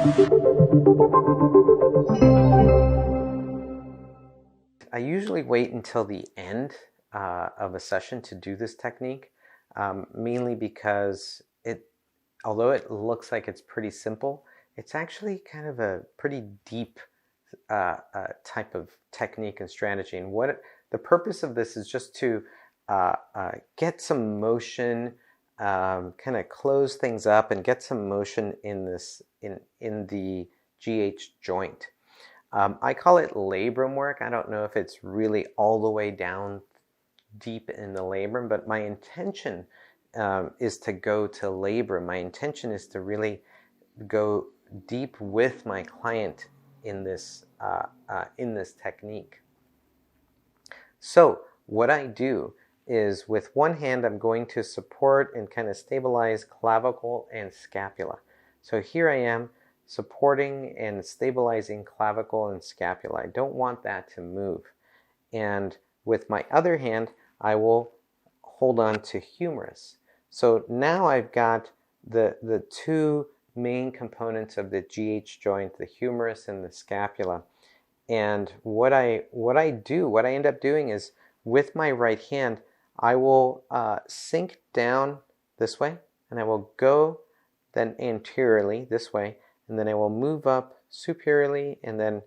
I usually wait until the end of a session to do this technique, mainly because although it looks like it's pretty simple, it's actually kind of a pretty deep type of technique and strategy. And what the purpose of this is just to get some motion, kind of close things up, and get some motion in this in the GH joint. I call it labrum work. I don't know if it's really all the way down deep in the labrum, but my intention is to go to labrum. My intention is to really go deep with my client in this technique. So what I do is with one hand I'm going to support and kind of stabilize clavicle and scapula. So here I am supporting and stabilizing clavicle and scapula. I don't want that to move. And with my other hand, I will hold on to humerus. So now I've got the two main components of the GH joint, the humerus and the scapula. And what I end up doing is with my right hand, I will sink down this way, and I will go then anteriorly this way, and then I will move up superiorly and then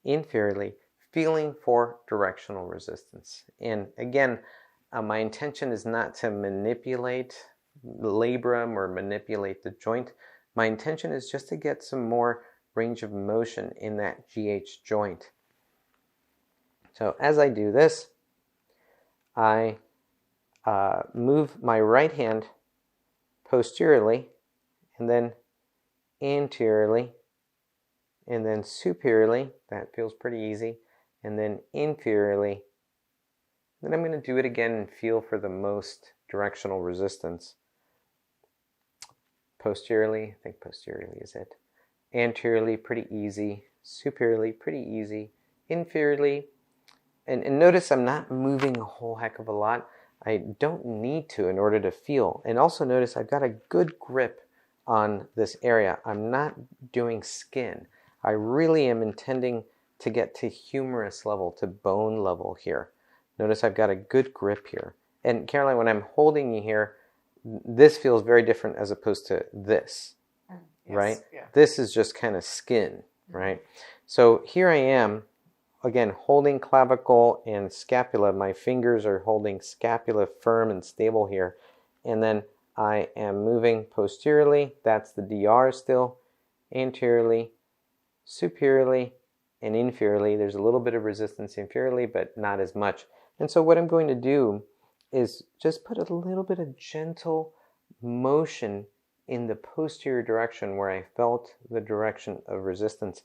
inferiorly, feeling for directional resistance. And again, my intention is not to manipulate labrum or manipulate the joint. My intention is just to get some more range of motion in that GH joint. So as I do this, I move my right hand posteriorly, and then anteriorly, and then superiorly. That feels pretty easy. And then inferiorly. Then I'm going to do it again and feel for the most directional resistance. Posteriorly, I think posteriorly is it. Anteriorly, pretty easy. Superiorly, pretty easy. Inferiorly, and notice I'm not moving a whole heck of a lot. I don't need to in order to feel. And also notice I've got a good grip on this area. I'm not doing skin. I really am intending to get to humerus level, to bone level here. Notice I've got a good grip here. And Caroline, when I'm holding you here, this feels very different as opposed to this, Yes, right? yeah. This is just kind of skin, right? So here I am, again, holding clavicle and scapula. My fingers are holding scapula firm and stable here. And then I am moving posteriorly. That's the DR still. Anteriorly, superiorly, and inferiorly. There's a little bit of resistance inferiorly, but not as much. And so what I'm going to do is just put a little bit of gentle motion in the posterior direction where I felt the direction of resistance.